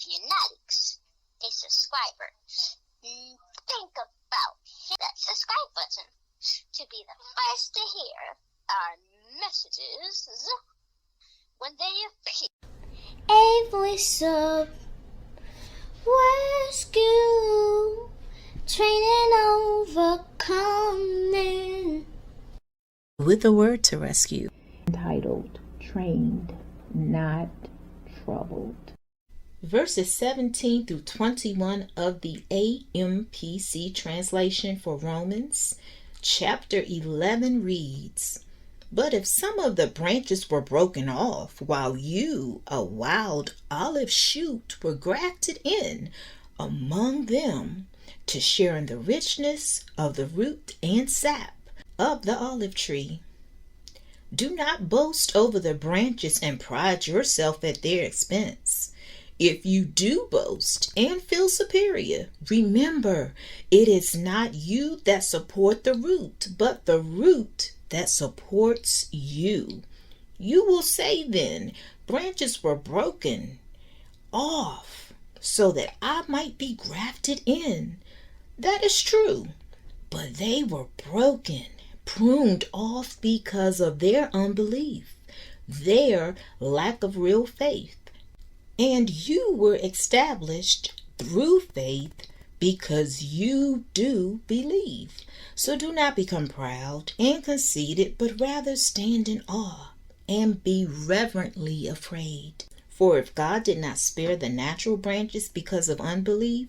fanatics a subscriber, think about hitting that subscribe button to be the first to hear our messages when they appear. A voice of rescue, training, overcoming. With a word to rescue. Entitled, Trained, Not Troubled. Verses 17 through 21 of the AMPC translation for Romans, chapter 11 reads, "But if some of the branches were broken off, while you, a wild olive shoot, were grafted in among them to share in the richness of the root and sap of the olive tree, do not boast over the branches and pride yourself at their expense. If you do boast and feel superior, remember it is not you that support the root, but the root that supports you. You will say then, branches were broken off so that I might be grafted in. That is true, but they were broken, pruned off because of their unbelief, their lack of real faith. And you were established through faith because you do believe. So do not become proud and conceited, but rather stand in awe and be reverently afraid. For if God did not spare the natural branches because of unbelief,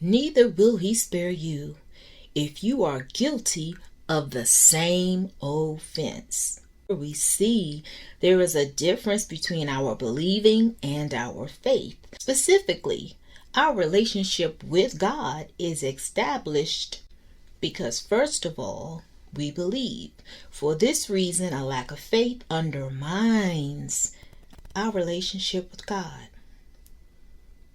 neither will he spare you if you are guilty of the same offense." We see there is a difference between our believing and our faith. Specifically, our relationship with God is established because, first of all, we believe. For this reason, a lack of faith undermines our relationship with God.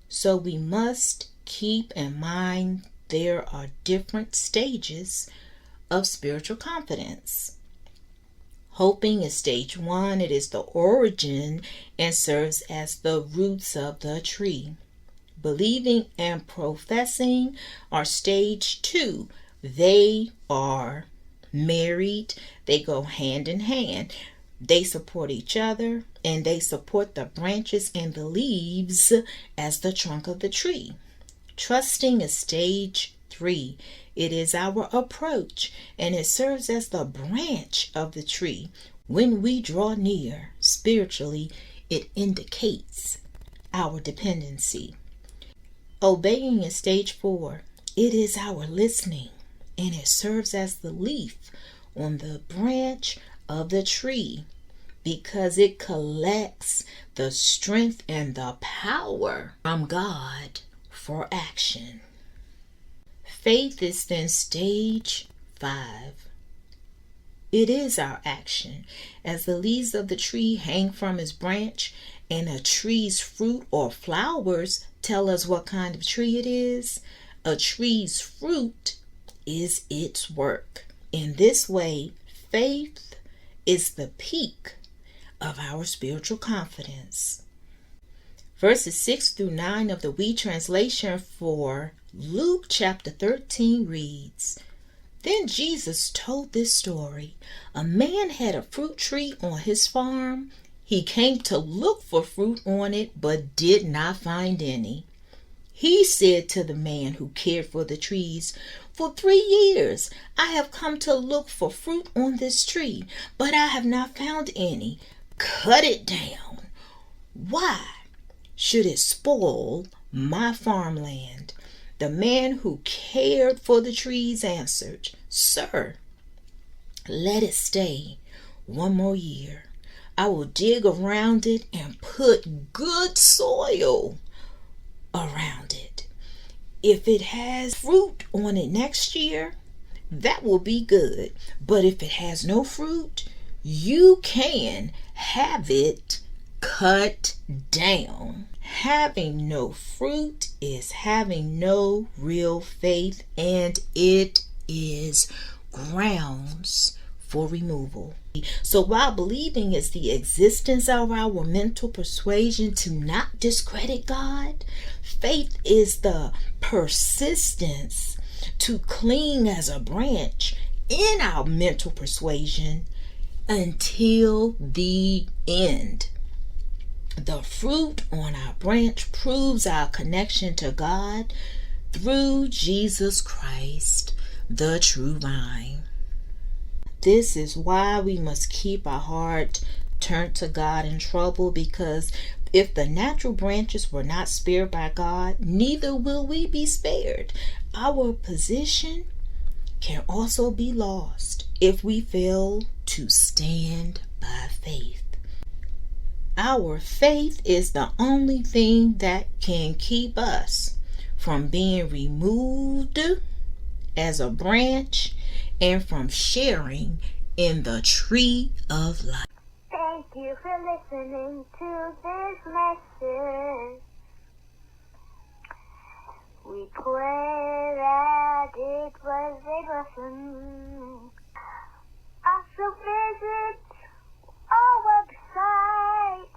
So we must keep in mind there are different stages of spiritual confidence. Hoping is stage 1. It is the origin and serves as the roots of the tree. Believing and professing are stage 2. They are married. They go hand in hand. They support each other, and they support the branches and the leaves as the trunk of the tree. Trusting is stage 3. It is our approach, and it serves as the branch of the tree. When we draw near, spiritually, it indicates our dependency. Obeying is stage 4. It is our listening, and it serves as the leaf on the branch of the tree because it collects the strength and the power from God for action. Faith is then stage 5. It is our action. As the leaves of the tree hang from its branch, and a tree's fruit or flowers tell us what kind of tree it is, a tree's fruit is its work. In this way, faith is the peak of our spiritual confidence. Verses 6 through 9 of the We translation for Luke chapter 13 reads, "Then Jesus told this story. A man had a fruit tree on his farm. He came to look for fruit on it, but did not find any. He said to the man who cared for the trees, 'For 3 years I have come to look for fruit on this tree, but I have not found any. Cut it down. Why should it spoil my farmland?' The man who cared for the trees answered, 'Sir, let it stay 1 more year. I will dig around it and put good soil around it. If it has fruit on it next year, that will be good. But if it has no fruit, you can have it cut down.'" Having no fruit is having no real faith, and it is grounds for removal. So while believing is the existence of our mental persuasion to not discredit God, faith is the persistence to cling as a branch in our mental persuasion until the end. The fruit on our branch proves our connection to God through Jesus Christ, the true vine. This is why we must keep our heart turned to God in trouble, because if the natural branches were not spared by God, neither will we be spared. Our position can also be lost if we fail to stand by faith. Our faith is the only thing that can keep us from being removed as a branch and from sharing in the tree of life. Thank you for listening to this message. We pray that it was a blessing. Also visit our website,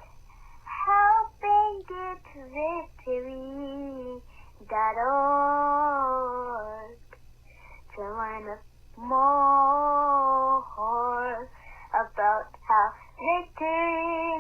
helpinggetvictory.org, to learn more about how victory